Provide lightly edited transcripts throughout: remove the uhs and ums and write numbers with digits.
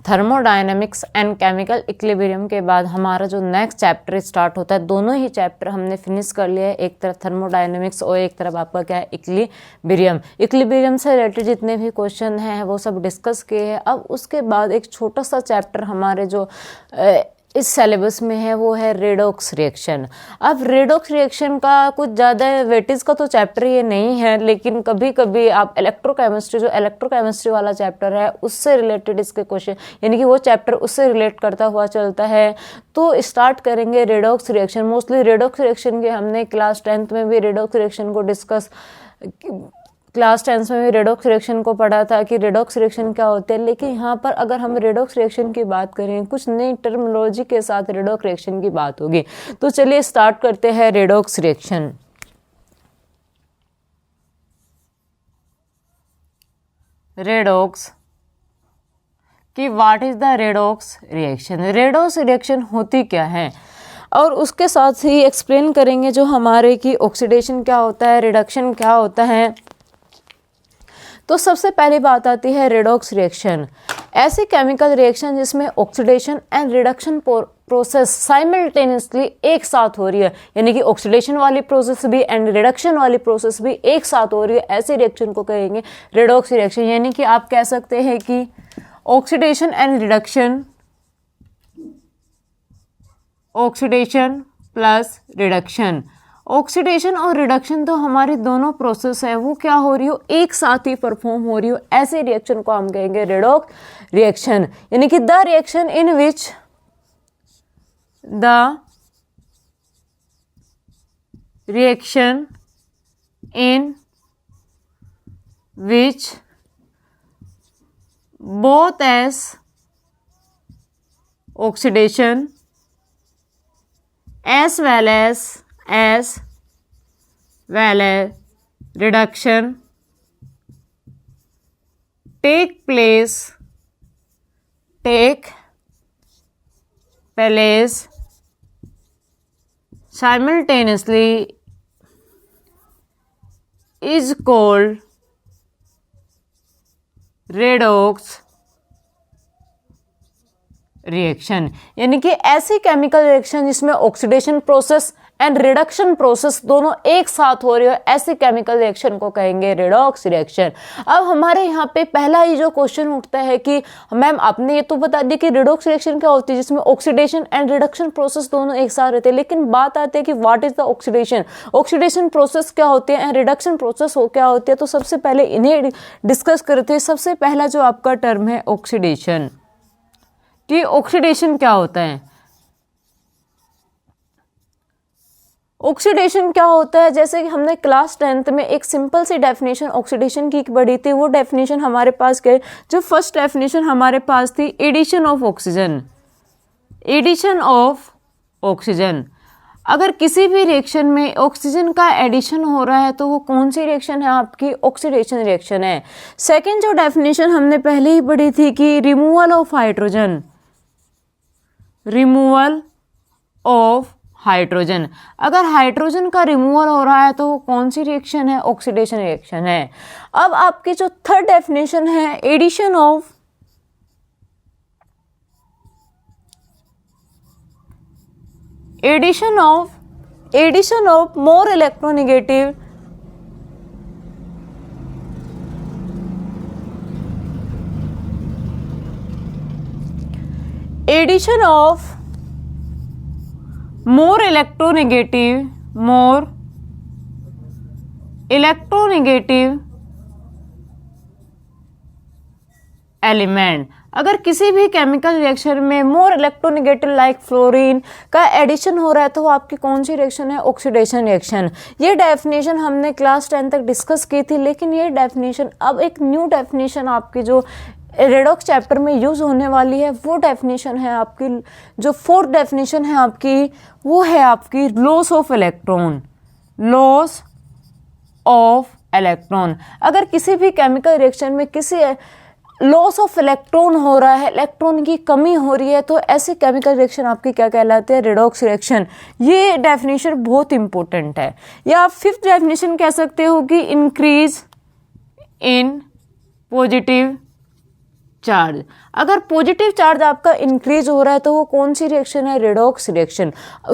Thermodynamics and chemical equilibrium के बाद हमारा जो नेक्स्ट चैप्टर स्टार्ट होता है, दोनों ही चैप्टर हमने फिनिश कर लिया है, एक तरफ थर्मोडायनेमिक्स और एक तरफ आपका क्या है इक्विलिब्रियम। इक्विलिब्रियम से रिलेटेड जितने भी क्वेश्चन हैं वो सब डिस्कस किए हैं। अब उसके बाद एक छोटा सा चैप्टर हमारे जो इस सिलेबस में है वो है रेडॉक्स रिएक्शन। अब रेडॉक्स रिएक्शन का कुछ ज़्यादा वेटेज का तो चैप्टर ये नहीं है, लेकिन कभी कभी आप इलेक्ट्रोकेमिस्ट्री वाला चैप्टर है उससे रिलेटेड इसके क्वेश्चन, यानी कि वो चैप्टर उससे रिलेट करता हुआ चलता है। तो स्टार्ट करेंगे redox reaction. Mostly redox reaction के हमने क्लास 10th में भी रेडॉक्स रिएक्शन को क्लास 10th में भी रेडॉक्स रिएक्शन को पढ़ा था कि रेडॉक्स रिएक्शन क्या होते हैं। लेकिन यहाँ पर अगर हम रेडॉक्स रिएक्शन की बात करें, कुछ नई टर्मिनोलॉजी के साथ रेडॉक्स रिएक्शन की बात होगी। तो चलिए स्टार्ट करते हैं रेडॉक्स रिएक्शन। रेडॉक्स कि what is the redox reaction. Redox reaction होती क्या है और उसके साथ ही एक्सप्लेन करेंगे जो हमारे की ऑक्सीडेशन क्या होता है, रिडक्शन क्या होता है। तो सबसे पहली बात आती है रेडॉक्स रिएक्शन, ऐसी केमिकल रिएक्शन जिसमें oxidation and reduction process simultaneously एक साथ हो रही है, यानी कि ऑक्सीडेशन वाली प्रोसेस भी एंड रिडक्शन वाली प्रोसेस भी एक साथ हो रही है, ऐसे रिएक्शन को कहेंगे रेडॉक्स रिएक्शन। यानी कि आप कह सकते हैं कि oxidation and reduction, oxidation plus reduction, oxidation और रिडक्शन तो हमारी दोनों प्रोसेस है वो क्या हो रही हो, एक साथ ही परफॉर्म हो रही हो, ऐसे रिएक्शन को हम कहेंगे रेडॉक्स रिएक्शन। यानी कि the reaction in which both oxidation as well as reduction take place simultaneously is called redox reaction. यानी कि ऐसी केमिकल रिएक्शन जिसमें oxidation process and reduction process दोनों एक साथ हो रही हो, ऐसी केमिकल रिएक्शन को कहेंगे रेडॉक्स रिएक्शन। अब हमारे यहाँ पे पहला ही जो क्वेश्चन उठता है कि मैम आपने ये तो बता दी कि रेडॉक्स रिएक्शन क्या होती है जिसमें ऑक्सीडेशन एंड रिडक्शन प्रोसेस दोनों एक साथ रहते हैं, लेकिन बात आती है कि what is the oxidation process क्या होती है एंड रिडक्शन प्रोसेस क्या होती है। तो सबसे पहले इन्हें डिस्कस करते हैं। सबसे पहला जो आपका टर्म है ऑक्सीडेशन, कि ऑक्सीडेशन क्या होता है। ऑक्सीडेशन क्या होता है, जैसे कि हमने क्लास 10th में एक सिंपल सी डेफिनेशन ऑक्सीडेशन की पढ़ी थी। वो डेफिनेशन हमारे पास क्या है, जो फर्स्ट डेफिनेशन हमारे पास थी addition of oxygen. Addition of oxygen, अगर किसी भी रिएक्शन में ऑक्सीजन का एडिशन हो रहा है तो वो कौन सी रिएक्शन है, आपकी ऑक्सीडेशन रिएक्शन है। सेकेंड जो डेफिनेशन हमने पहले ही पढ़ी थी कि removal of hydrogen, removal of hydrogen, अगर हाइड्रोजन का रिमूवल हो रहा है तो वो कौन सी रिएक्शन है, ऑक्सीडेशन रिएक्शन है। अब आपकी जो थर्ड डेफिनेशन है addition of more electronegative addition of more electronegative element, अगर किसी भी केमिकल रिएक्शन में मोर इलेक्ट्रोनेगेटिव लाइक फ्लोरीन का एडिशन हो रहा है तो वो आपकी कौन सी रिएक्शन है, ऑक्सीडेशन रिएक्शन। ये डेफिनेशन हमने क्लास 10 तक डिस्कस की थी, लेकिन ये डेफिनेशन अब एक न्यू डेफिनेशन आपकी जो रेडॉक्स चैप्टर में यूज होने वाली है, वो डेफिनेशन है आपकी, जो फोर्थ डेफिनेशन है आपकी, वो है आपकी loss of electron. Loss of electron, अगर किसी भी केमिकल रिएक्शन में किसी लॉस ऑफ इलेक्ट्रॉन हो रहा है, इलेक्ट्रॉन की कमी हो रही है, तो ऐसी केमिकल रिएक्शन आपकी क्या कहलाती है, रेडॉक्स रिएक्शन। ये डेफिनेशन बहुत इंपॉर्टेंट है। या आप फिफ्थ डेफिनेशन कह सकते हो कि इंक्रीज इन पॉजिटिव चार्ज। अगर पॉजिटिव चार्ज आपका इंक्रीज हो रहा है तो वो कौन सी रिएक्शन है, रेडॉक्स रिएक्शन।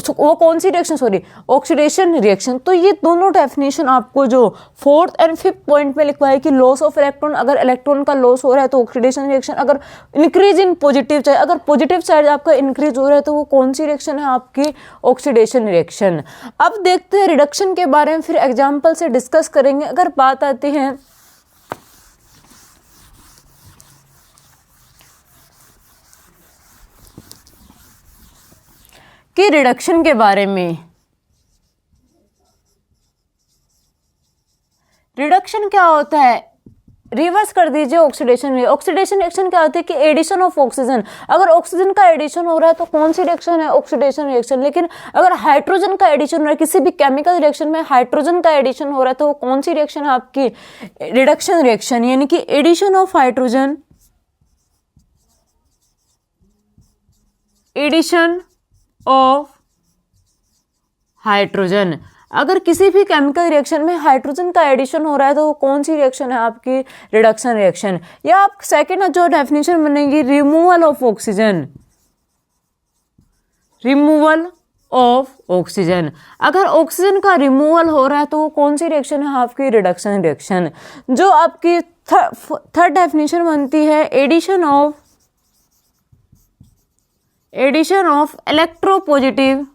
वो कौन सी रिएक्शन, सॉरी, ऑक्सीडेशन रिएक्शन। तो ये दोनों डेफिनेशन आपको जो 4th एंड 5th पॉइंट में लिखवा है कि लॉस ऑफ इलेक्ट्रॉन, अगर इलेक्ट्रॉन का लॉस हो रहा है तो ऑक्सीडेशन रिएक्शन, अगर इंक्रीज इन पॉजिटिव चार्ज, अगर पॉजिटिव चार्ज आपका इंक्रीज हो रहा है तो वो कौन सी रिएक्शन है, आपकी ऑक्सीडेशन रिएक्शन। अब देखते हैं रिडक्शन के बारे में, फिर एग्जाम्पल से डिस्कस करेंगे। अगर बात आती है कि रिडक्शन के बारे में, रिडक्शन क्या होता है, रिवर्स कर दीजिए ऑक्सीडेशन। ऑक्सीडेशन रिएक्शन क्या होती है कि एडिशन ऑफ ऑक्सीजन। अगर ऑक्सीजन का एडिशन हो रहा है तो कौन सी रिएक्शन है, ऑक्सीडेशन रिएक्शन। लेकिन अगर हाइड्रोजन का एडिशन हो रहा है, किसी भी केमिकल रिएक्शन में हाइड्रोजन का एडिशन हो रहा है तो वो कौन सी रिएक्शन है, आपकी रिडक्शन रिएक्शन, यानी कि addition of hydrogen, addition of hydrogen. अगर किसी भी केमिकल रिएक्शन में हाइड्रोजन का एडिशन हो रहा है तो वो कौन सी रिएक्शन है, आपकी रिडक्शन रिएक्शन। या आप सेकेंड जो डेफिनेशन बनेगी, removal of oxygen, removal of oxygen. अगर ऑक्सीजन का रिमूवल हो रहा है तो वो कौन सी रिएक्शन है, आपकी रिडक्शन रिएक्शन। जो आपकी थर्ड डेफिनेशन बनती है, एडिशन ऑफ इलेक्ट्रोपॉजिटिव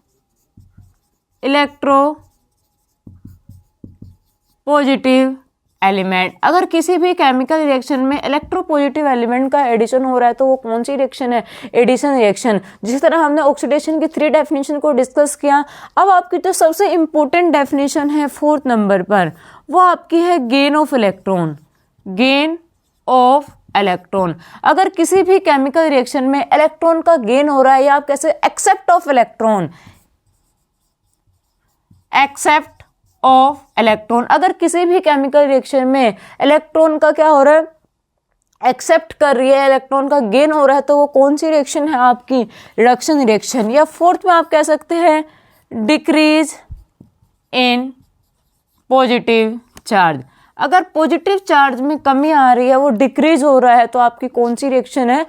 एलिमेंट। अगर किसी भी केमिकल रिएक्शन में इलेक्ट्रोपॉजिटिव एलिमेंट का एडिशन हो रहा है तो वो कौन सी रिएक्शन है, एडिशन रिएक्शन। जिस तरह हमने ऑक्सीडेशन की 3 डेफिनेशन को डिस्कस किया, अब आपकी जो सबसे इंपॉर्टेंट डेफिनेशन है 4th नंबर पर, वो आपकी है gain of electron, gain of electron. अगर किसी भी केमिकल रिएक्शन में इलेक्ट्रॉन का गेन हो रहा है, या आप कैसे except of electron, except of electron. अगर किसी भी केमिकल रिएक्शन में इलेक्ट्रॉन का क्या हो रहा है, एक्सेप्ट कर रही है, इलेक्ट्रॉन का गेन हो रहा है तो वो कौन सी रिएक्शन है, आपकी रिडक्शन रिएक्शन। या 4th में आप कह सकते हैं डिक्रीज इन पॉजिटिव चार्ज। अगर पॉजिटिव चार्ज में कमी आ रही है, वो डिक्रीज हो रहा है तो आपकी कौन सी रिएक्शन है,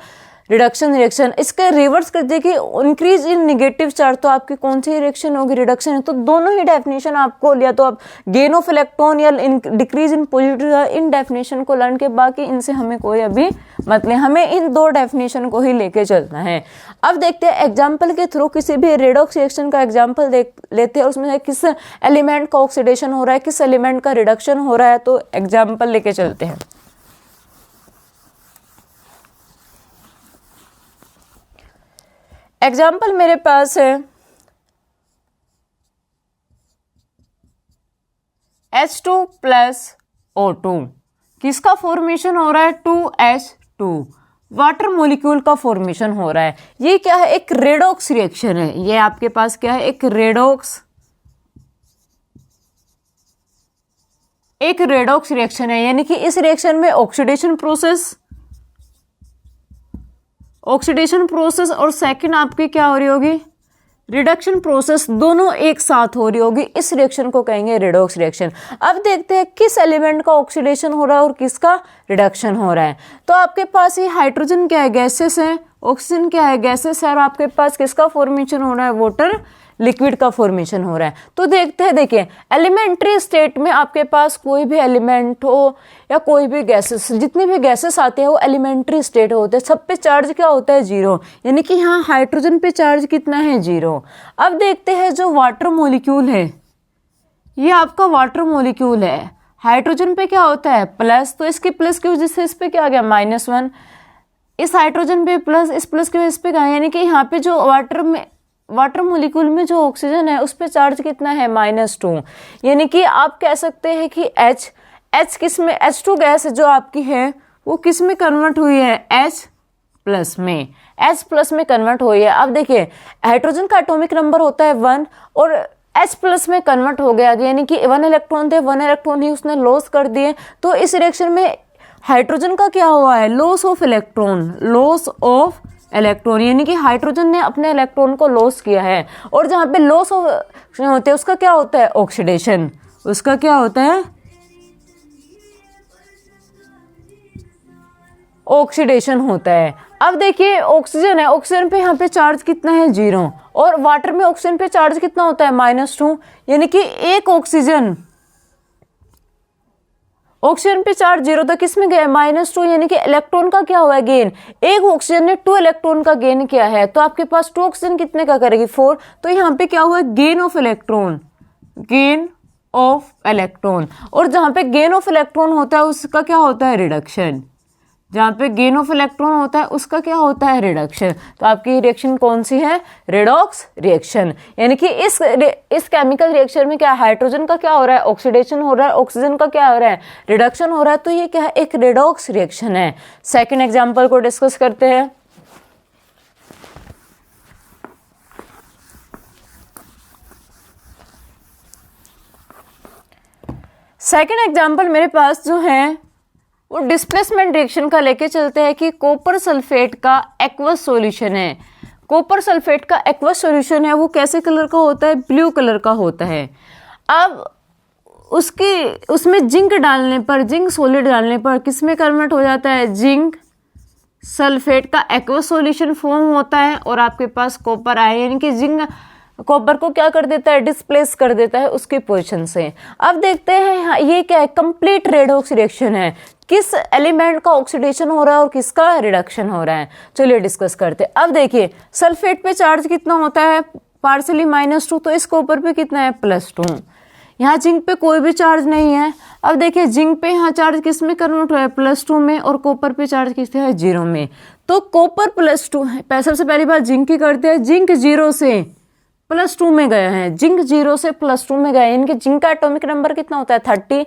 रिडक्शन रिएक्शन। इसके रिवर्स कर दिए कि इंक्रीज इन नेगेटिव चार्ज, तो आपकी कौन सी रिएक्शन होगी, रिडक्शन है। तो दोनों ही डेफिनेशन आपको लिया, तो आप गेन ऑफ इलेक्ट्रॉन या decrease in positive, in definition को लर्न के, बाकी इनसे हमें कोई अभी मतलब, हमें इन 2 डेफिनेशन को ही लेके चलना है। अब देखते हैं एग्जाम्पल के थ्रू किसी भी रेडॉक्स रिएक्शन का एग्जाम्पल देख लेते हैं, उसमें किस एलिमेंट का ऑक्सीडेशन हो रहा है, किस एलिमेंट का रिडक्शन हो रहा है, तो एग्जाम्पल लेके चलते हैं। एग्जाम्पल मेरे पास है H2 + O2। किसका फॉर्मेशन हो रहा है, 2H2, वाटर मॉलिक्यूल का फॉर्मेशन हो रहा है। ये क्या है, एक रेडॉक्स रिएक्शन है। ये आपके पास क्या है, एक रेडॉक्स रिएक्शन है, यानी कि इस रिएक्शन में ऑक्सीडेशन प्रोसेस और सेकंड आपकी क्या हो रही होगी, रिडक्शन प्रोसेस, दोनों एक साथ हो रही होगी। इस रिएक्शन को कहेंगे रेडॉक्स रिएक्शन। अब देखते हैं किस एलिमेंट का ऑक्सीडेशन हो रहा है और किसका रिडक्शन हो रहा है। तो आपके पास ये हाइड्रोजन क्या है, गैसेस है, ऑक्सीजन क्या है, गैसेस है, और आपके पास किसका फॉर्मेशन हो रहा है, वाटर लिक्विड का फॉर्मेशन हो रहा है। तो देखते हैं, देखिए एलिमेंट्री स्टेट में आपके पास कोई भी एलिमेंट हो या कोई भी गैसेस, जितने भी गैसेस आते हैं वो एलिमेंट्री स्टेट होते हैं, सब पे चार्ज क्या होता है, 0, यानी कि यहाँ हाइड्रोजन पे चार्ज कितना है, 0। अब देखते हैं जो वाटर मॉलिक्यूल है, ये आपका वाटर मॉलिक्यूल है, हाइड्रोजन पे क्या होता है प्लस, तो इसके प्लस की वजह से इस पे क्या आ गया -1, इस हाइड्रोजन पे प्लस, इस प्लस की वजह से क्या, यानी कि यहाँ पे जो वाटर मॉलिक्यूल में जो ऑक्सीजन है उस पे चार्ज कितना है, -2। यानी कि आप कह सकते हैं कि H किस में, H2 गैस जो आपकी है वो किस में कन्वर्ट हुई है, H+ में कन्वर्ट हुई है। अब देखिए हाइड्रोजन का एटॉमिक नंबर होता है 1 और H+ में कन्वर्ट हो गया, यानी कि 1 इलेक्ट्रॉन थे, 1 इलेक्ट्रॉन ही उसने लॉस कर दिए। तो इस रिएक्शन में हाइड्रोजन का क्या हुआ है, लॉस ऑफ इलेक्ट्रॉन, यानी कि हाइड्रोजन ने अपने इलेक्ट्रॉन को लॉस किया है। और जहाँ पे लॉस ऑफ होते हैं उसका क्या होता है, ऑक्सीडेशन, उसका क्या होता है, ऑक्सीडेशन होता है। अब देखिए ऑक्सीजन है, ऑक्सीजन पे यहाँ पे चार्ज कितना है 0, और वाटर में ऑक्सीजन पे चार्ज कितना होता है -2, यानी कि एक ऑक्सीजन पे चार्ज 0 तो किस में गया -2, यानी कि इलेक्ट्रॉन का क्या हुआ है गेन, एक ऑक्सीजन ने 2 इलेक्ट्रॉन का गेन किया है, तो आपके पास 2 ऑक्सीजन कितने का करेगी 4, तो यहाँ पे क्या हुआ gain of electron, gain of electron. और जहां पे गेन ऑफ इलेक्ट्रॉन होता है उसका क्या होता है रिडक्शन, जहां पे गेन ऑफ इलेक्ट्रॉन होता है उसका क्या होता है रिडक्शन। तो आपकी रिएक्शन कौन सी है, रेडॉक्स रिएक्शन। यानी कि इस केमिकल रिएक्शन में क्या हाइड्रोजन का क्या हो रहा है ऑक्सीडेशन हो रहा है, ऑक्सीजन का क्या हो रहा है रिडक्शन हो रहा है, तो ये क्या है एक रेडॉक्स रिएक्शन है। सेकेंड एग्जाम्पल को डिस्कस करते हैं। सेकेंड एग्जाम्पल मेरे पास जो है वो डिस्प्लेसमेंट रिएक्शन का लेके चलते हैं कि कॉपर सल्फेट का एक्वस सॉल्यूशन है। कॉपर सल्फेट का एक्वस सॉल्यूशन है वो कैसे कलर का होता है, ब्लू कलर का होता है। अब उसमें जिंक डालने पर, जिंक सॉलिड डालने पर किस में कन्वर्ट हो जाता है, जिंक सल्फेट का एक्वस सॉल्यूशन फॉर्म होता है, और आपके पास कॉपर आए, यानी कि जिंक कॉपर को क्या कर देता है डिस्प्लेस कर देता है उसकी पोजीशन से। अब देखते हैं ये क्या है, कंप्लीट रेडॉक्स रिएक्शन है, किस एलिमेंट का ऑक्सीडेशन हो रहा है और किसका रिडक्शन हो रहा है। चलिए डिस्कस करते हैं। अब देखिए सल्फेट पे चार्ज कितना होता है पार्सली -2, तो इस कॉपर पे कितना है +2। यहाँ जिंक पे कोई भी चार्ज नहीं है। अब देखिए जिंक पे यहाँ चार्ज किस में कन्वर्ट हुआ है +2 में, और कॉपर पे चार्ज किस है 0 में। तो कॉपर +2 है, सबसे पहली बात जिंक की करते हैं, जिंक 0 से +2 में गए हैं, जिंक 0 से +2 में गए, इनके जिंक का एटॉमिक नंबर कितना होता है 30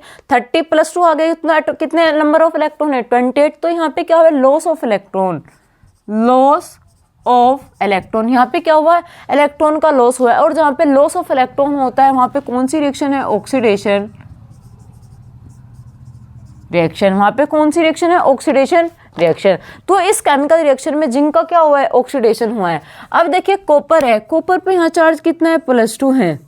+2 आ गए, कितने नंबर ऑफ इलेक्ट्रॉन है 28। तो यहाँ पे क्या हुआ loss of electron, loss of electron, यहाँ पे क्या हुआ है इलेक्ट्रॉन का लॉस हुआ है। और जहाँ पे लॉस ऑफ इलेक्ट्रॉन होता है वहां पे कौन सी रिएक्शन है, ऑक्सीडेशन रिएक्शन। वहां पे कौन सी रिएक्शन है, ऑक्सीडेशन रिएक्शन। तो इस केमिकल रिएक्शन में जिंक का क्या हुआ है, ऑक्सीडेशन हुआ है। अब देखिए कॉपर है, कॉपर पे यहाँ चार्ज कितना है +2 है,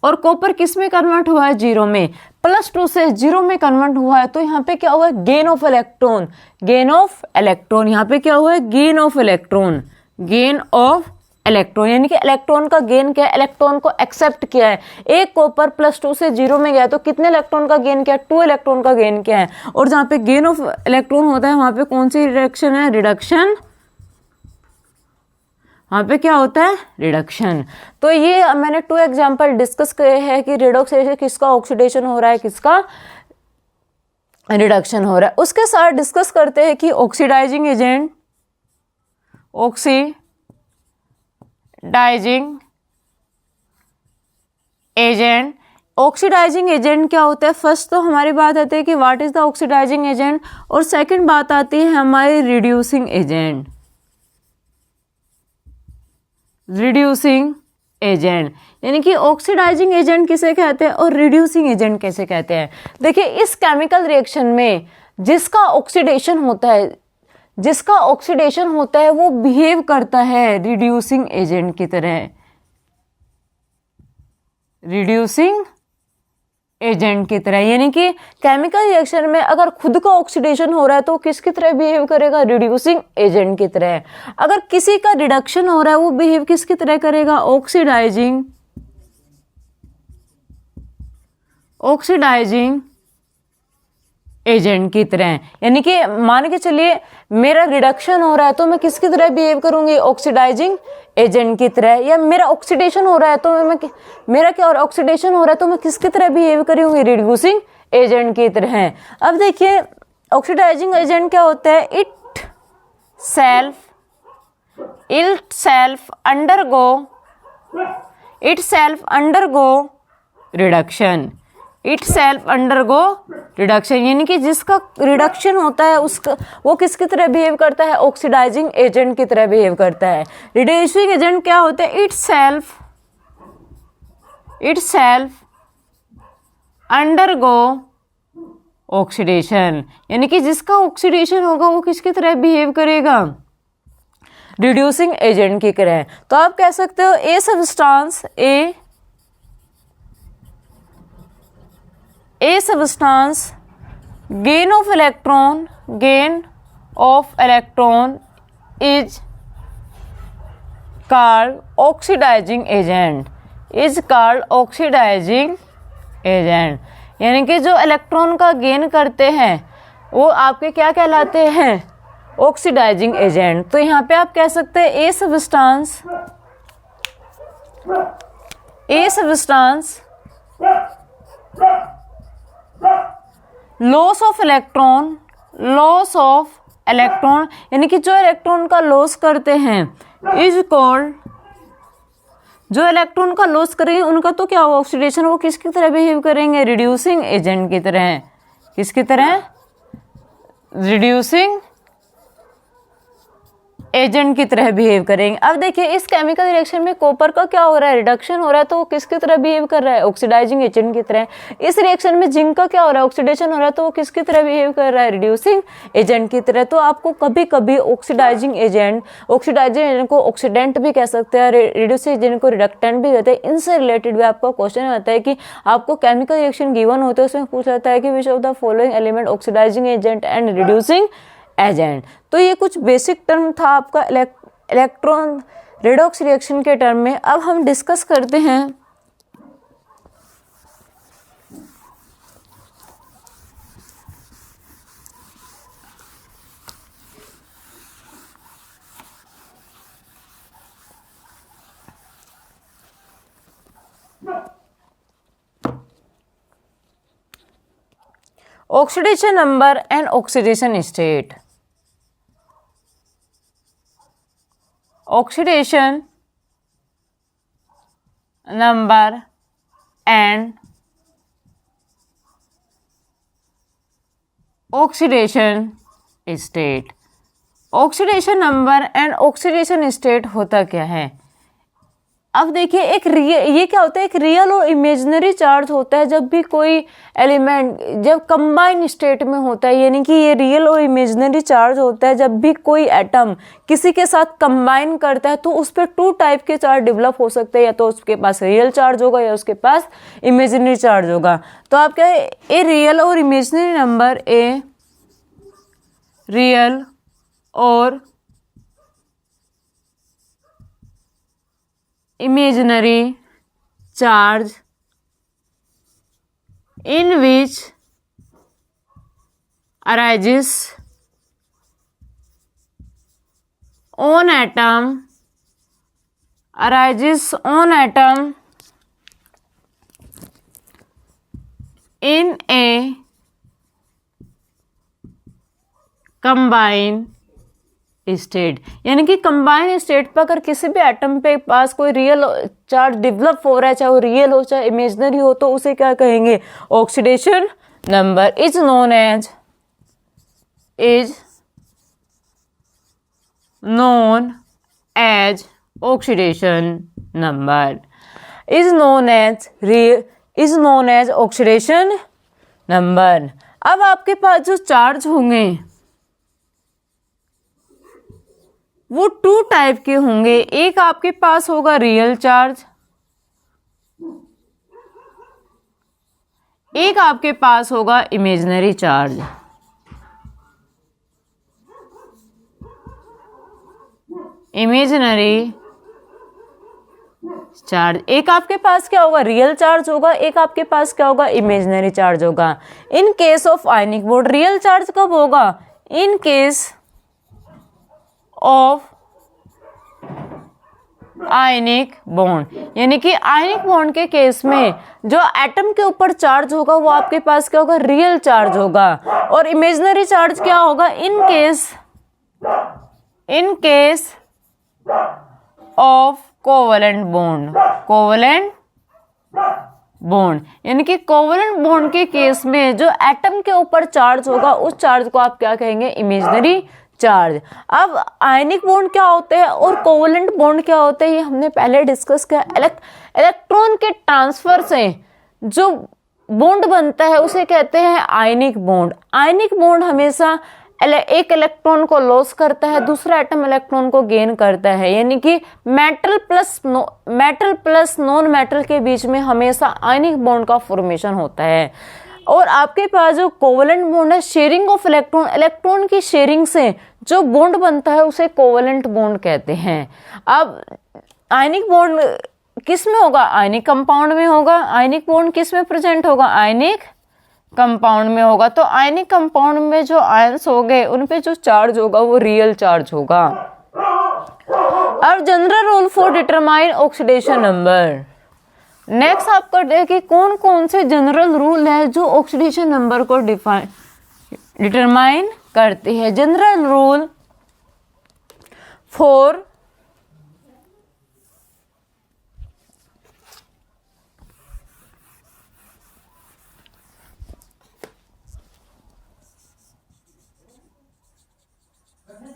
और कॉपर किस में कन्वर्ट हुआ है 0 में, +2 से 0 में कन्वर्ट हुआ है। तो यहाँ पे क्या हुआ है gain of electron, gain of electron. यहाँ पे क्या हुआ है gain of electron, gain of electron, यानी कि इलेक्ट्रॉन का गेन क्या है, इलेक्ट्रॉन को एक्सेप्ट किया है। एक कॉपर +2 से 0 में गया तो कितने इलेक्ट्रॉन का गेन किया, 2 इलेक्ट्रॉन का गेन किया है। और जहाँ पे गेन ऑफ इलेक्ट्रॉन होता है वहां पे कौन सी रिडक्शन है, रिडक्शन, वहां पे क्या होता है रिडक्शन। तो ये मैंने 2 एग्जाम्पल डिस्कस किए हैं कि रेडॉक्स रिएक्शन किसका ऑक्सीडेशन हो रहा है, किसका रिडक्शन हो रहा है। उसके साथ डिस्कस करते हैं कि oxidising agent, oxidising agent, oxidising agent क्या होता है। फर्स्ट तो हमारी बात आती है कि what is the oxidising agent, और सेकंड बात आती है हमारी रिड्यूसिंग एजेंट, रिड्यूसिंग एजेंट, यानी कि ऑक्सीडाइजिंग एजेंट किसे कहते हैं और रिड्यूसिंग एजेंट कैसे कहते हैं। देखिए इस केमिकल रिएक्शन में जिसका ऑक्सीडेशन होता है वो बिहेव करता है रिड्यूसिंग एजेंट की तरह, रिड्यूसिंग एजेंट की तरह। यानी कि केमिकल रिएक्शन में अगर खुद का ऑक्सीडेशन हो रहा है तो किसकी तरह बिहेव करेगा, रिड्यूसिंग एजेंट की तरह। अगर किसी का रिडक्शन हो रहा है वो बिहेव किसकी तरह करेगा, ऑक्सीडाइजिंग एजेंट की तरह। यानी कि मान के चलिए मेरा रिडक्शन हो रहा है तो मैं किसकी तरह बिहेव करूंगी, ऑक्सीडाइजिंग एजेंट की तरह। या मेरा ऑक्सीडेशन हो रहा है तो मेरा क्या ऑक्सीडेशन हो रहा है तो मैं किसकी तरह बिहेव करूंगी, रिड्यूसिंग एजेंट की तरह। अब देखिए ऑक्सीडाइजिंग एजेंट क्या होता है, it self undergo reduction, it self undergo reduction, यानी कि जिसका रिडक्शन होता है उसका वो किसकी तरह बिहेव करता है, ऑक्सीडाइजिंग एजेंट की तरह बिहेव करता है। रिड्यूसिंग एजेंट क्या होता है, इट सेल्फ अंडरगो ऑक्सीडेशन, यानी कि जिसका ऑक्सीडेशन होगा वो किसकी तरह बिहेव करेगा, रिड्यूसिंग एजेंट की तरह। तो आप कह सकते हो a substance gain of electron gain of electron is called oxidizing agent, is called oxidizing agent। यानी कि जो इलेक्ट्रॉन का गेन करते हैं वो आपके क्या कहलाते हैं, ऑक्सीडाइजिंग एजेंट। तो यहाँ पे आप कह सकते हैं ए substance loss of electron, loss of electron यानी कि जो इलेक्ट्रॉन का लॉस करते हैं इज कॉल्ड, जो इलेक्ट्रॉन का लॉस करेंगे उनका तो क्या होगा, ऑक्सीडेशन, वो किसकी तरह बिहेव करेंगे, रिड्यूसिंग एजेंट की तरह। किसकी तरह, रिड्यूसिंग एजेंट की तरह बिहेव करेंगे। अब देखिए इस केमिकल रिएक्शन में कॉपर का क्या हो रहा है, रिडक्शन हो रहा है, तो वो किसकी तरह बिहेव कर रहा है, ऑक्सीडाइजिंग एजेंट की तरह। इस रिएक्शन में जिंक का क्या हो रहा है, ऑक्सीडेशन हो रहा है, तो वो किसकी तरह बिहेव कर रहा है, रिड्यूसिंग एजेंट की तरह। तो आपको कभी कभी ऑक्सीडाइजिंग एजेंट को ऑक्सीडेंट भी कह सकते हैं, रिड्यूसिंग एजेंट को रिडक्टेंट भी कहते हैं। इनसे रिलेटेड भी आपका क्वेश्चन आता है कि आपको केमिकल रिएक्शन गिवन होते हैं, उसमें पूछ जाता है कि which of the following element oxidising agent and reducing agent. तो ये कुछ बेसिक टर्म था आपका इलेक्ट्रॉन रेडॉक्स रिएक्शन के टर्म में। अब हम डिस्कस करते हैं oxidation number and oxidation state. Oxidation number and oxidation state. Oxidation number and oxidation state होता क्या है। अब देखिए ये क्या होता है, एक रियल और इमेजिनरी चार्ज होता है जब भी कोई एलिमेंट जब कंबाइन स्टेट में होता है, यानी कि ये रियल और इमेजिनरी चार्ज होता है जब भी कोई एटम किसी के साथ कंबाइन करता है तो उस पर टू टाइप के चार्ज डेवलप हो सकते हैं, या तो उसके पास रियल चार्ज होगा या उसके पास इमेजिनरी चार्ज होगा। तो आप क्या है, ए रियल और इमेजिनरी नंबर, ए रियल और imaginary charge in which arises on atom in a combined state. यानी कि कंबाइन स्टेट पर अगर किसी भी एटम पे पास कोई रियल चार्ज डेवलप हो रहा है, चाहे वो रियल हो चाहे इमेजिनरी हो, तो उसे क्या कहेंगे, oxidation number is known as oxidation number, is known as oxidation number. अब आपके पास जो चार्ज होंगे वो टू टाइप के होंगे। एक आपके पास होगा रियल चार्ज, एक आपके पास होगा इमेजिनरी चार्ज। इमेजिनरी चार्ज, एक आपके पास क्या होगा, रियल चार्ज होगा, एक आपके पास क्या होगा, इमेजिनरी चार्ज होगा। In case of ionic bond, real charge कब होगा, in case of ionic bond, यानी कि आयनिक बॉन्ड के केस में जो एटम के ऊपर चार्ज होगा वो आपके पास क्या होगा, रियल चार्ज होगा। और इमेजिनरी चार्ज क्या होगा, in case of covalent bond, यानी कि कोवेलेंट बॉन्ड के केस में जो एटम के ऊपर चार्ज होगा उस चार्ज को आप क्या कहेंगे, इमेजिनरी चार्ज। अब आयनिक बॉन्ड क्या होते हैं और कोवेलेंट बॉन्ड क्या होते हैं, ये हमने पहले डिस्कस किया। इलेक्ट्रॉन के ट्रांसफर से जो बॉन्ड बनता है उसे कहते हैं आयनिक बॉन्ड। आयनिक बॉन्ड हमेशा एक इलेक्ट्रॉन को लॉस करता है, दूसरा एटम इलेक्ट्रॉन को गेन करता है, यानी कि मेटल प्लस नॉन मेटल के बीच में हमेशा आयनिक बॉन्ड का फॉर्मेशन होता है। और आपके पास जो कोवलेंट बॉन्ड है, शेयरिंग ऑफ इलेक्ट्रॉन, इलेक्ट्रॉन की शेयरिंग से जो बॉन्ड बनता है उसे कोवलेंट बॉन्ड कहते हैं। अब आयनिक बॉन्ड किस में होगा? आयनिक कंपाउंड में होगा। आयनिक बॉन्ड किस में प्रेजेंट होगा? आयनिक कंपाउंड में होगा। तो आयनिक कंपाउंड में जो आयंस हो गए उन पे जो चार्ज होगा वो रियल चार्ज होगा। अब general rule for determine oxidation number. Next आपका देखिए कौन कौन से जनरल रूल है जो ऑक्सीडेशन नंबर को डिटरमाइन करते हैं। General rule for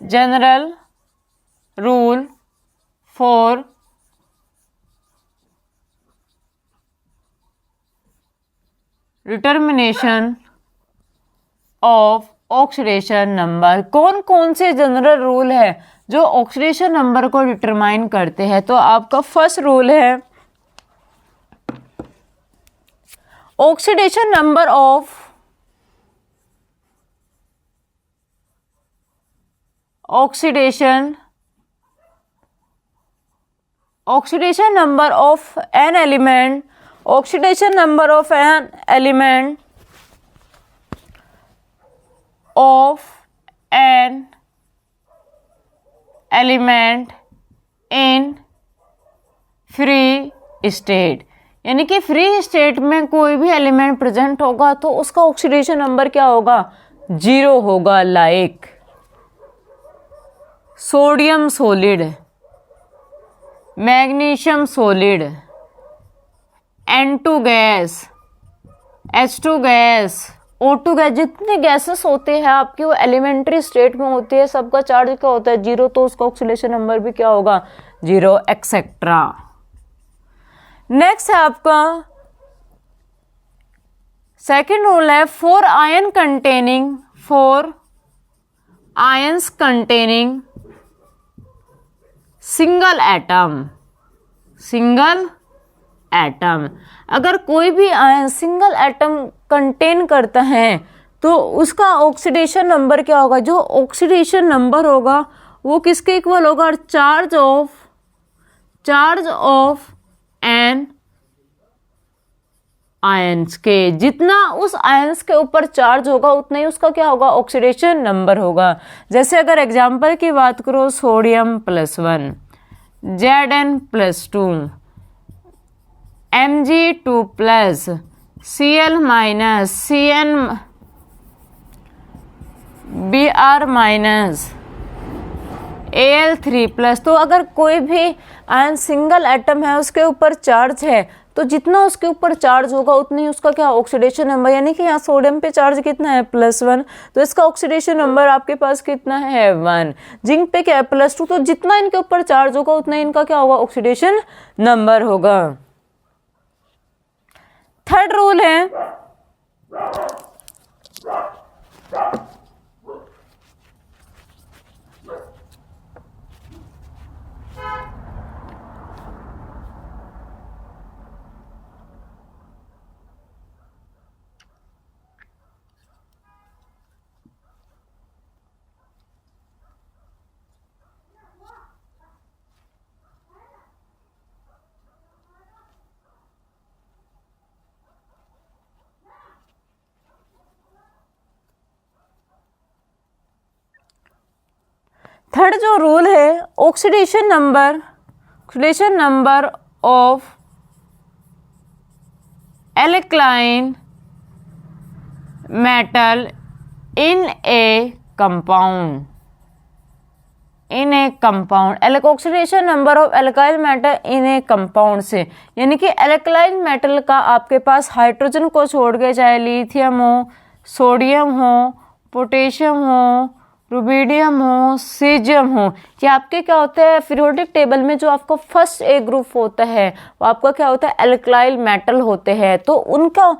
general rule for determination of oxidation number. कौन कौन से जनरल रूल है जो ऑक्सीडेशन नंबर को डिटरमाइन करते हैं? तो आपका फर्स्ट रूल है oxidation number of oxidation number of an element, oxidation number of an element in free state, यानी कि फ्री स्टेट में कोई भी एलिमेंट प्रेजेंट होगा तो उसका ऑक्सीडेशन नंबर क्या होगा? 0 होगा। Like sodium solid, magnesium solid, N2 gas, H2 gas, O2 gas, जितने गैसेस होते हैं आपके वो एलिमेंट्री स्टेट में होती है, सबका चार्ज क्या होता है? 0। तो उसका ऑक्सीडेशन नंबर भी क्या होगा? 0 एक्सेट्रा। नेक्स्ट है आपका सेकेंड रूल है for ions containing single atom. अगर कोई भी आयन सिंगल एटम कंटेन करता है तो उसका ऑक्सीडेशन नंबर क्या होगा? जो ऑक्सीडेशन नंबर होगा वो किसके इक्वल होगा? चार्ज ऑफ एन आयंस के। जितना उस आयंस के ऊपर चार्ज होगा उतना ही उसका क्या होगा? ऑक्सीडेशन नंबर होगा। जैसे अगर एग्जांपल की बात करो, sodium +1, Zn+2, Mg2+, Cl-, Cn, Br-, Al3+। तो अगर कोई भी आयन सिंगल एटम है उसके ऊपर चार्ज है तो जितना उसके ऊपर चार्ज होगा उतनी ही उसका क्या? Oxidation number. यानी कि यहाँ सोडियम पे चार्ज कितना है? +1, तो इसका ऑक्सीडेशन नंबर आपके पास कितना है? 1। जिंक पे क्या है? +2, तो जितना इनके ऊपर चार्ज होगा उतना इनका क्या होगा? ऑक्सीडेशन नंबर होगा। थर्ड रूल है थर्ड जो रूल है oxidation number of alkaline metal in A compound. Oxidation number of alkyl metal in A compound से, यानी कि एल्कलाइन मेटल का आपके पास हाइड्रोजन को छोड़ के चाहे लिथियम हो, सोडियम हो, पोटेशियम हो, रुबिडियम हो, सीजियम हो, ये आपके क्या होता है? पीरियोडिक टेबल में जो आपका फर्स्ट ए ग्रुप होता है वो आपका क्या होता है? एल्काइल मेटल होते हैं। तो उनका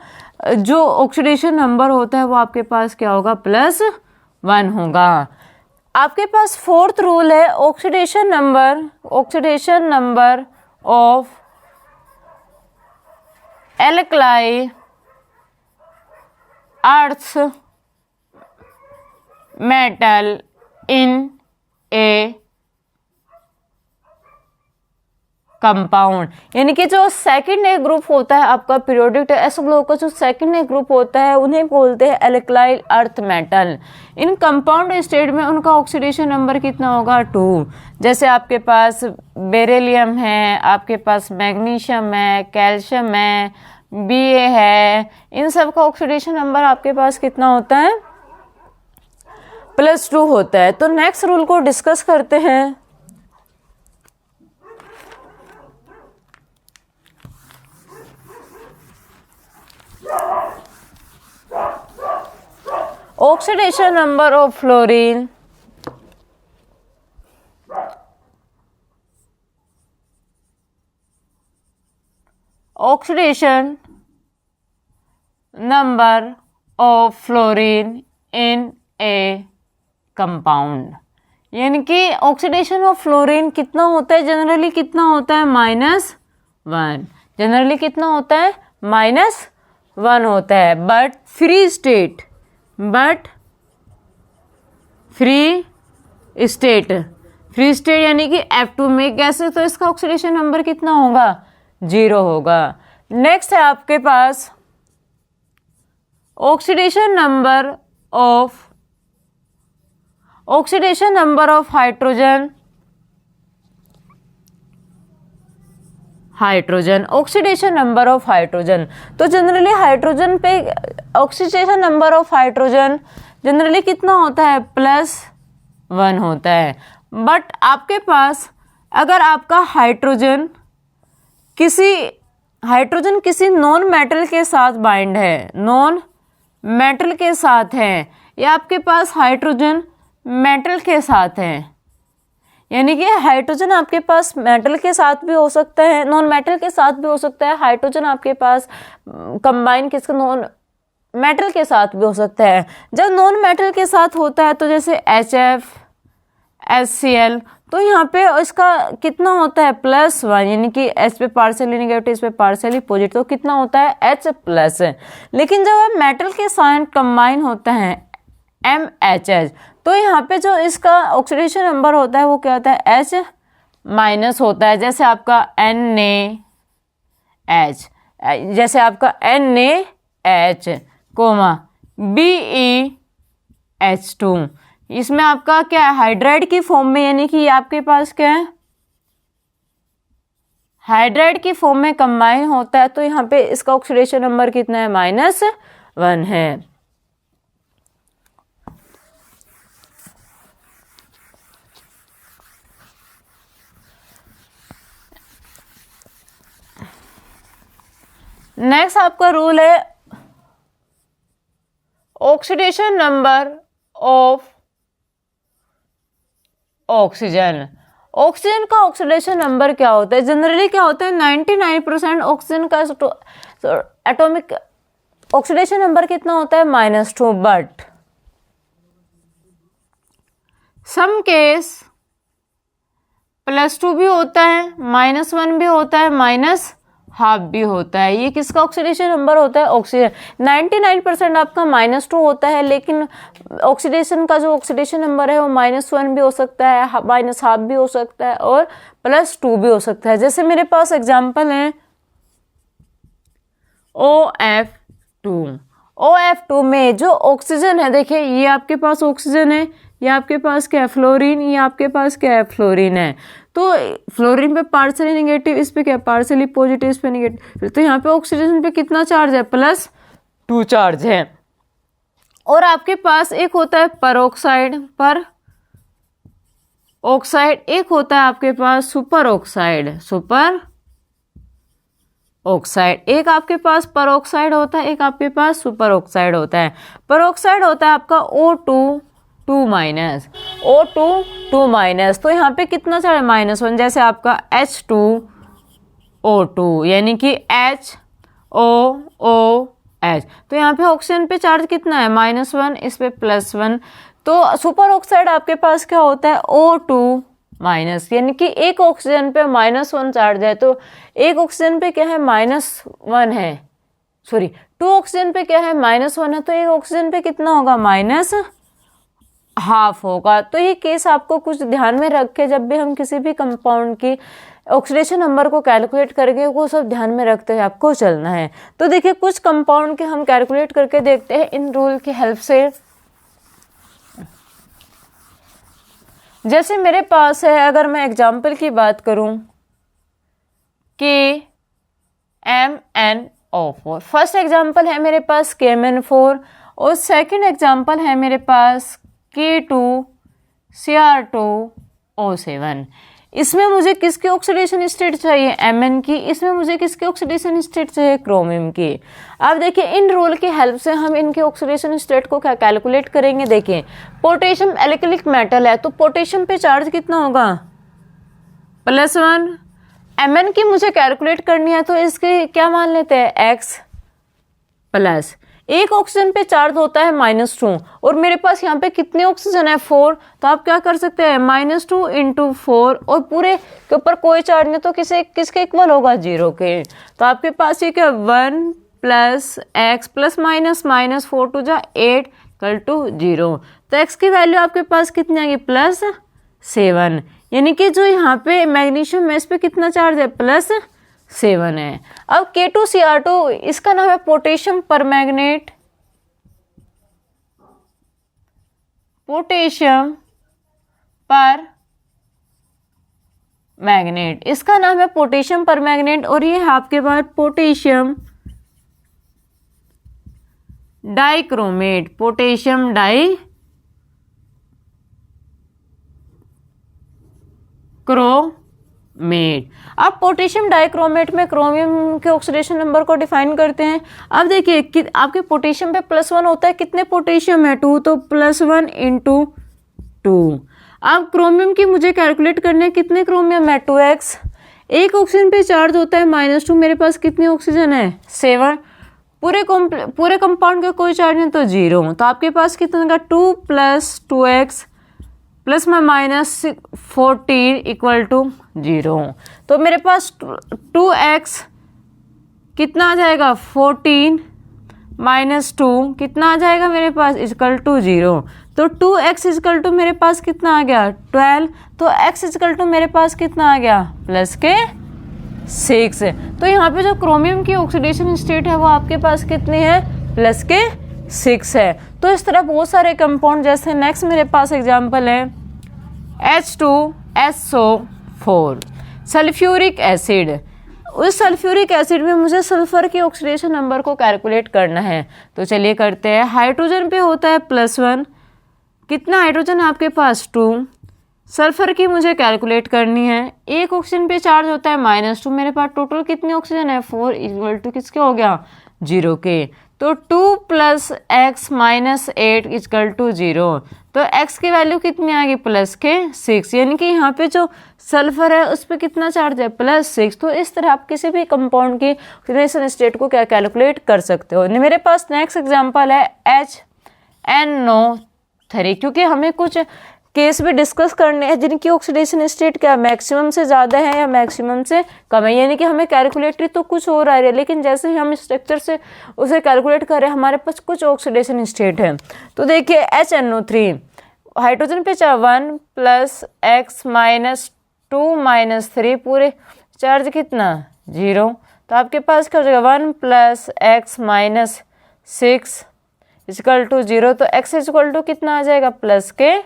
जो ऑक्सीडेशन नंबर होता है वो आपके पास क्या होगा? +1 होगा। आपके पास फोर्थ रूल है oxidation number of alkyl earth metal in A compound, यानी कि जो सेकंड ए ग्रुप होता है आपका पीरियोडिक ऐसे लोगों का जो सेकंड ए ग्रुप होता है उन्हें बोलते हैं एल्कलाइल अर्थ मेटल। इन कंपाउंड स्टेट में उनका ऑक्सीडेशन नंबर कितना होगा 2। जैसे आपके पास बेरिलियम है, आपके पास मैग्नीशियम है, कैल्शियम है, Ba है, इन सब का ऑक्सीडेशन नंबर आपके पास कितना होता है +2 होता है। तो नेक्स्ट रूल को डिस्कस करते हैं। Oxidation number of fluorine in a compound, यानी कि ऑक्सीडेशन ऑफ फ्लोरीन कितना होता है जनरली, कितना होता है -1। जनरली कितना होता है -1 होता है। बट फ्री स्टेट यानी कि F2 में कैसे, तो इसका ऑक्सीडेशन नंबर कितना होगा 0 होगा। नेक्स्ट है आपके पास oxidation number of hydrogen oxidation number of hydrogen. तो जनरली हाइड्रोजन पे oxidation number of hydrogen generally कितना होता है +1 होता है। बट आपके पास अगर आपका हाइड्रोजन किसी नॉन मेटल के साथ बाइंड है, नॉन मेटल के साथ है, या आपके पास हाइड्रोजन मेटल के साथ है, यानी कि हाइड्रोजन आपके पास मेटल के साथ भी हो सकता है, नॉन मेटल के साथ भी हो सकता है। हाइड्रोजन आपके पास कंबाइन किसका नॉन मेटल के साथ भी हो सकता है। जब नॉन मेटल के साथ होता है तो जैसे HF, HCl, तो यहाँ पे इसका कितना होता है +1, यानी कि H पे पार्शियली नेगेटिव, इस पे पार्शियली पॉजिटिव, तो कितना होता है H+। लेकिन जब मेटल के साथ कंबाइन होता है MHH, तो यहाँ पे जो इसका ऑक्सीडेशन नंबर होता है वो क्या होता है H- होता है। जैसे आपका NaH, जैसे आपका NaH, BeH2, इसमें आपका क्या है हाइड्राइड की फॉर्म में, यानी कि आपके पास क्या है हाइड्राइड की फॉर्म में कंबाइन होता है। तो यहाँ पे इसका ऑक्सीडेशन नंबर कितना है -1 है। नेक्स्ट आपका रूल है oxidation number of oxygen. Oxygen का ऑक्सीडेशन नंबर क्या होता है जनरली, क्या होता है 99% ऑक्सीजन का एटॉमिक ऑक्सीडेशन नंबर कितना होता है -2। बट सम केस +2 भी होता है, -1 भी होता है, -1/2 भी होता है। ये किसका ऑक्सीडेशन नंबर होता है ऑक्सीजन। 99% आपका -2 होता है, लेकिन ऑक्सीडेशन का जो ऑक्सीडेशन नंबर है वो -1 भी हो सकता है, -1/2 भी हो सकता है, और +2 भी हो सकता है। जैसे मेरे पास एग्जांपल है OF2 में जो ऑक्सीजन है, देखिए ये आपके पास ऑक्सीजन है, ये आपके पास क्या है फ्लोरीन, ये आपके पास क्या है फ्लोरीन है। तो फ्लोरीन पे पार्शियली नेगेटिव, इस पे क्या पार्शियली पॉजिटिव, इस पे नेगेटिव, तो यहाँ पे ऑक्सीडेशन पे कितना चार्ज है +2 चार्ज है। और आपके पास एक होता है पर ऑक्साइड, एक होता है आपके पास सुपर ऑक्साइड, एक आपके पास पर ऑक्साइड होता है, एक आपके पास सुपर ऑक्साइड होता है। पर ऑक्साइड होता है आपका O2 -, तो यहाँ पे कितना चार्ज है -1। जैसे आपका H2O2, यानी कि HOOH, तो यहाँ पे ऑक्सीजन पे चार्ज कितना है -1, इस पे +1। तो सुपर ऑक्साइड आपके पास क्या होता है O2-, यानी कि एक ऑक्सीजन पे -1 चार्ज है, तो एक ऑक्सीजन पे क्या है -1 है, सॉरी 2 ऑक्सीजन पे क्या है -1 है, तो 1 ऑक्सीजन पे कितना होगा -½ होगा। तो ये केस आपको कुछ ध्यान में रख के जब भी हम किसी भी कंपाउंड की ऑक्सीडेशन नंबर को कैलकुलेट करके वो सब ध्यान में रखते हुए आपको चलना है। तो देखिए कुछ कंपाउंड के हम कैलकुलेट करके देखते हैं इन रूल की हेल्प से। जैसे मेरे पास है, अगर मैं एग्जाम्पल की बात करूं KMnO4, फर्स्ट एग्जाम्पल है मेरे पास KMnO4 और सेकंड एग्जाम्पल है मेरे पास K2Cr2O7। इसमें मुझे किसकी ऑक्सीडेशन स्टेट चाहिए Mn की, इसमें मुझे किसकी ऑक्सीडेशन स्टेट चाहिए क्रोमियम की। अब देखिए इन रूल की हेल्प से हम इनके ऑक्सीडेशन स्टेट को क्या कैलकुलेट करेंगे। देखिए पोटेशियम एल्किलिक मेटल है तो पोटेशियम पे चार्ज कितना होगा +1। Mn की मुझे कैलकुलेट करनी है तो इसके क्या मान लेते हैं x प्लस, एक ऑक्सीजन पे चार्ज होता है -2 और मेरे पास यहाँ पे कितने ऑक्सीजन है 4, तो आप क्या कर सकते हैं -2 × 4 और पूरे के ऊपर कोई चार्ज नहीं तो किसके इक्वल होगा 0 के। तो आपके पास ये क्या 1 + x + -4 2 = 8 = 0। तो x की वैल्यू आपके पास कितनी आएगी +7, यानी कि जो यहाँ पे मैग्नीशियम है इस पे कितना चार्ज है +7 है। अब K2Cr2 इसका नाम है पोटेशियम परमैंगनेट, पोटेशियम परमैंगनेट, इसका नाम है पोटेशियम परमैंगनेट और ये है आपके पास पोटेशियम डाइक्रोमेट, पोटेशियम डाइक्रोमेट। अब पोटेशियम डाइक्रोमेट में क्रोमियम के ऑक्सीडेशन नंबर को डिफाइन करते हैं। अब देखिए कि आपके पोटेशियम पे +1 होता है, कितने पोटेशियम है 2, तो +1 × 2। अब क्रोमियम की मुझे कैलकुलेट करने कितने क्रोमियम है 2x, एक ऑक्सीजन पे चार्ज होता है -2, मेरे पास कितनी ऑक्सीजन है 7, पूरे कंपाउंड का कोई चार्ज नहीं तो 0, तो आपके पास कितना का 2 + 2x + -14 = 0। तो मेरे पास 2x कितना आ जाएगा 14 - 2 कितना आ जाएगा मेरे पास = 0। तो 2x = मेरे पास कितना आ गया 12, तो x = मेरे पास कितना आ गया +6। तो यहाँ पे जो क्रोमियम की ऑक्सीडेशन स्टेट है वो आपके पास कितनी है +6 है। तो इस तरह बहुत सारे कंपाउंड, जैसे नेक्स्ट मेरे पास एग्जांपल है H2SO4 सल्फ्यूरिक एसिड। उस सल्फ्यूरिक एसिड में मुझे सल्फर के ऑक्सीडेशन नंबर को कैलकुलेट करना है, तो चलिए करते हैं। हाइड्रोजन पे होता है +1, कितना हाइड्रोजन है आपके पास 2, सल्फर की मुझे कैलकुलेट करनी है, एक ऑक्सीजन पे चार्ज होता है -2, मेरे पास टोटल कितने ऑक्सीजन है 4 = किसके हो गया 0 के। तो 2 + x - 8 = 0, तो x की वैल्यू कितनी आ गई +6, यानी कि यहाँ पे जो सल्फर है उस पर कितना चार्ज है +6। तो इस तरह आप किसी भी कंपाउंड की ऑक्सीडेशन स्टेट को क्या कैलकुलेट कर सकते हो। मेरे पास नेक्स्ट एग्जांपल है HNO3, क्योंकि हमें कुछ केस भी डिस्कस करने हैं जिनकी ऑक्सीडेशन स्टेट क्या मैक्सिमम से ज़्यादा है या मैक्सिमम से कम है, यानी कि हमें कैलकुलेटरी तो कुछ और आ रही है लेकिन जैसे ही हम स्ट्रक्चर से उसे कैलकुलेट कर रहे हैं हमारे पास कुछ ऑक्सीडेशन स्टेट है। तो देखिए HNO3 हाइड्रोजन पे 1 + x - 2 - 3 पूरे चार्ज कितना 0, तो आपके पास क्या हो जाएगा 1 + x - 6 = 0, तो x = कितना आ जाएगा +5।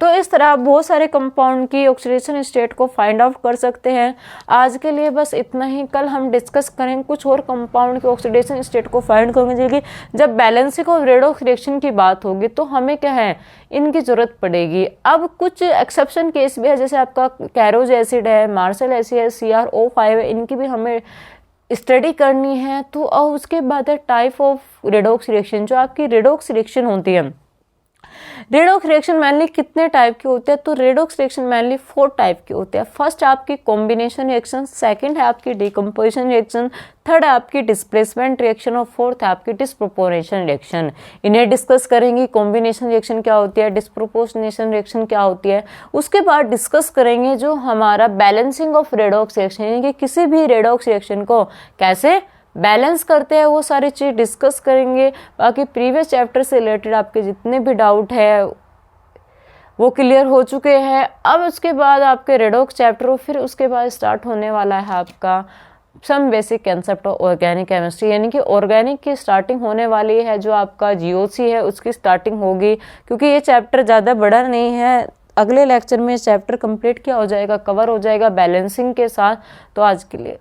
तो इस तरह आप बहुत सारे कंपाउंड की ऑक्सीडेशन स्टेट को फाइंड आउट कर सकते हैं। आज के लिए बस इतना ही, कल हम डिस्कस करेंगे कुछ और कंपाउंड की ऑक्सीडेशन स्टेट को फाइंड करेंगे। जब बैलेंसिंग और रेडॉक्स रिएक्शन की बात होगी तो हमें क्या है इनकी जरूरत पड़ेगी। अब कुछ एक्सेप्शन केस भी है, जैसे आपका कैरोज एसिड है, मार्शल एसिड है, CrO5 है, इनकी भी हमें स्टडी करनी है। तो और उसके बाद है टाइप ऑफ रेडॉक्स रिएक्शन, जो आपकी रेडॉक्स रिएक्शन होती है। रेडॉक्स रिएक्शन मेनली कितने टाइप के होते हैं, तो रेडॉक्स रिएक्शन मेनली 4 टाइप के होते हैं। फर्स्ट है आपकी कॉम्बिनेशन रिएक्शन, सेकंड है आपकी डिकम्पोजिशन रिएक्शन, थर्ड है आपकी डिस्प्लेसमेंट रिएक्शन और फोर्थ है आपकी डिस्प्रोपोर्शनेशन रिएक्शन। इन्हें डिस्कस करेंगे, कॉम्बिनेशन रिएक्शन क्या होती है, डिस्प्रोपोर्शनेशन रिएक्शन क्या होती है। उसके बाद डिस्कस करेंगे जो हमारा बैलेंसिंग ऑफ रेडॉक्स रिएक्शन, यानी कि किसी भी रेडॉक्स रिएक्शन को कैसे बैलेंस करते हैं वो सारी चीज़ डिस्कस करेंगे। बाकी प्रीवियस चैप्टर से रिलेटेड आपके जितने भी डाउट है वो क्लियर हो चुके हैं। अब उसके बाद आपके रेडॉक्स चैप्टर फिर उसके बाद स्टार्ट होने वाला है आपका some basic concept of organic chemistry, यानी कि ऑर्गेनिक की स्टार्टिंग होने वाली है। जो आपका जीओसी है उसकी स्टार्टिंग होगी, क्योंकि ये चैप्टर ज़्यादा बड़ा नहीं है। अगले लेक्चर में चैप्टर कंप्लीट क्या हो जाएगा, कवर हो जाएगा बैलेंसिंग के साथ। तो आज के लिए